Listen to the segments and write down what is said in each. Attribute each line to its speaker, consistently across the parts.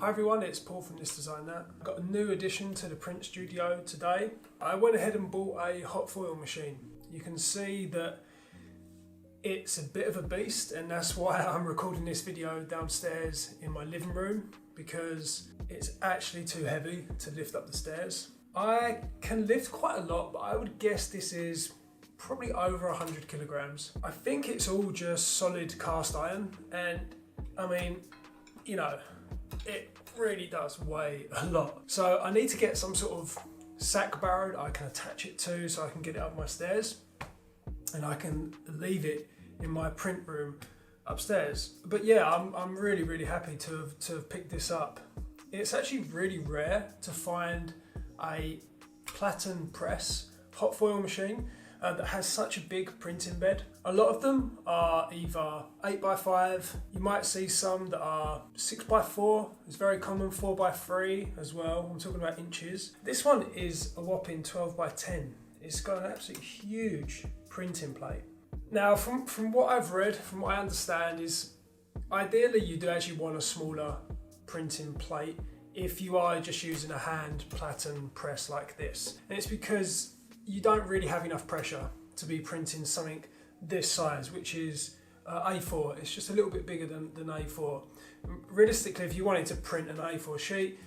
Speaker 1: Hi everyone, it's Paul from This Design That. I've got a new addition to the print studio today. I went ahead and bought a hot foil machine. You can see that it's a bit of a beast, and that's why I'm recording this video downstairs in my living room, because it's actually too heavy to lift up the stairs. I can lift quite a lot, but I would guess this is probably over 100 kilograms. I think it's all just solid cast iron, and I mean, you know, it really does weigh a lot. So I need to get some sort of sack barrow I can attach it to so I can get it up my stairs, and I can leave it in my print room upstairs. But yeah, I'm really happy to have picked this up. It's actually really rare to find a platen press hot foil machine that has such a big printing bed. A lot of them are either 8x5, you might see some that are 6x4, it's very common, 4x3 as well, I'm talking about inches. This one is a whopping 12x10. It's got an absolutely huge printing plate. Now from what I've read, from what I understand, is ideally you do actually want a smaller printing plate if you are just using a hand platen press like this. And it's because you don't really have enough pressure to be printing something this size, which is A4. It's just a little bit bigger than A4. Realistically, if you wanted to print an A4 sheet,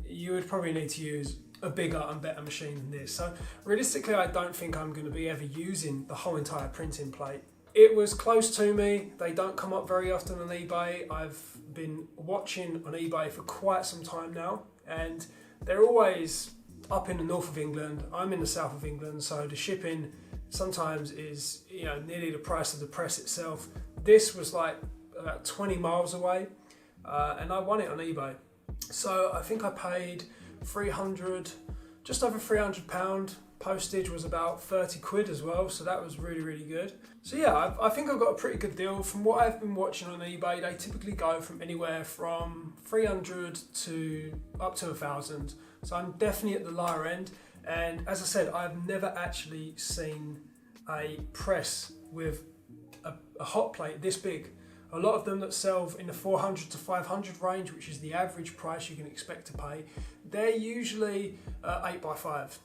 Speaker 1: you would probably need to use a bigger and better machine than this. So realistically, I don't think I'm going to be ever using the whole entire printing plate. It was close to me. They don't come up very often on eBay. I've been watching on eBay for quite some time now, and they're always up in the north of England. I'm in the south of England, so the shipping sometimes is, you know, nearly the price of the press itself. This was like about 20 miles away, and I won it on eBay. So I think I paid 300, just over £300. Postage was about 30 quid as well, so that was really good. So yeah, I think I've got a pretty good deal. From what I've been watching on eBay, they typically go from anywhere from 300 to up to 1,000. So I'm definitely at the lower end. And as I said, I've never actually seen a press with a hot plate this big. A lot of them that sell in the 400 to 500 range, which is the average price you can expect to pay, they're usually 8x5.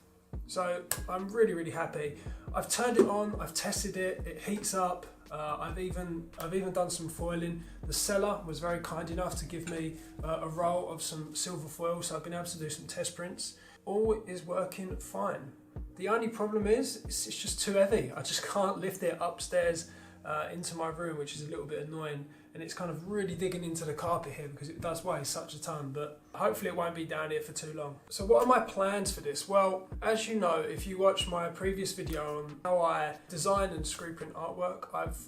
Speaker 1: So I'm really happy. I've turned it on, I've tested it, it heats up. I've even done some foiling. The seller was very kind enough to give me a roll of some silver foil, so I've been able to do some test prints. All is working fine. The only problem is it's just too heavy. I just can't lift it upstairs into my room, which is a little bit annoying, and it's kind of really digging into the carpet here because it does weigh such a ton, but hopefully it won't be down here for too long. So what are my plans for this? Well, as you know, if you watched my previous video on how I design and screw print artwork, I've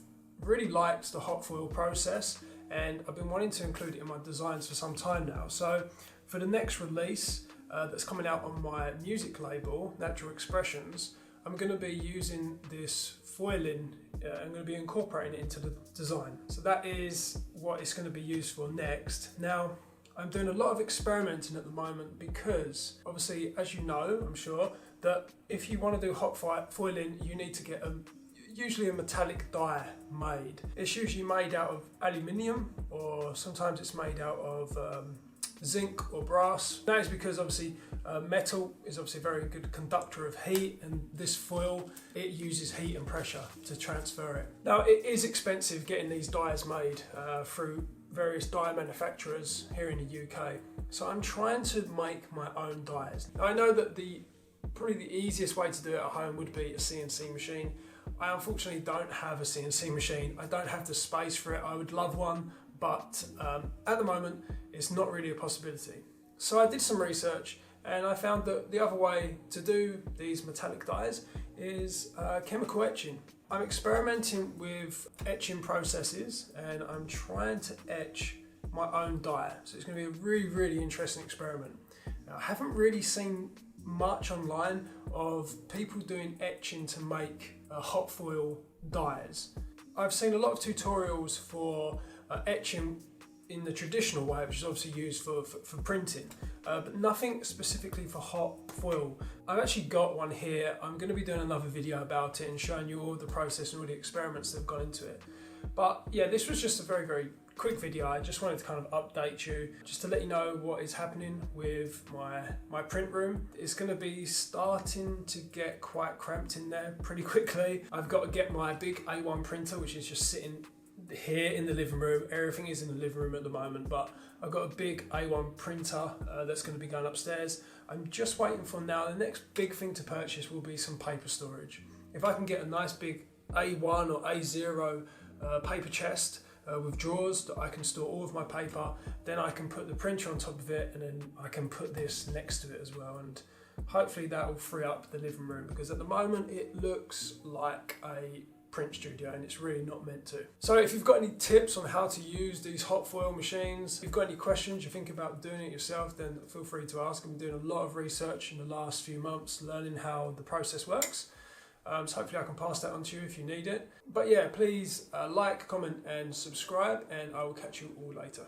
Speaker 1: really liked the hot foil process, and I've been wanting to include it in my designs for some time now. So for the next release that's coming out on my music label, Natural Expressions, I'm going to be using this foiling. I'm going to be incorporating it into the design. So that is what it's going to be used for next. Now, I'm doing a lot of experimenting at the moment because, obviously, as you know, I'm sure, that if you want to do hot foiling, you need to get usually a metallic die made. It's usually made out of aluminium, or sometimes it's made out of zinc or brass. That is because obviously metal is obviously a very good conductor of heat, and this foil, it uses heat and pressure to transfer it. Now it is expensive getting these dies made through various die manufacturers here in the UK. So I'm trying to make my own dies. Now I know that probably the easiest way to do it at home would be a CNC machine. I unfortunately don't have a CNC machine. I don't have the space for it. I would love one, but at the moment it's not really a possibility. So I did some research, and I found that the other way to do these metallic dies is chemical etching. I'm experimenting with etching processes, and I'm trying to etch my own die. So it's going to be a really interesting experiment. Now, I haven't really seen much online of people doing etching to make hot foil dies. I've seen a lot of tutorials for etching in the traditional way, which is obviously used for printing, but nothing specifically for hot foil. I've actually got one here. I'm going to be doing another video about it and showing you all the process and all the experiments that have gone into it. But yeah, this was just a very quick video. I just wanted to kind of update you, just to let you know what is happening with my print room. It's going to be starting to get quite cramped in there pretty quickly. I've got to get my big A1 printer, which is just sitting here in the living room. Everything is in the living room at the moment, but I've got a big A1 printer that's going to be going upstairs. I'm just waiting for now. The next big thing to purchase will be some paper storage. If I can get a nice big A1 or A0 paper chest with drawers that I can store all of my paper, then I can put the printer on top of it, and then I can put this next to it as well, and hopefully that will free up the living room, because at the moment it looks like a print studio and it's really not meant to. So if you've got any tips on how to use these hot foil machines, if you've got any questions, you think about doing it yourself, then feel free to ask. I've been doing a lot of research in the last few months, learning how the process works. So hopefully I can pass that on to you if you need it. But yeah, please like, comment and subscribe, and I will catch you all later.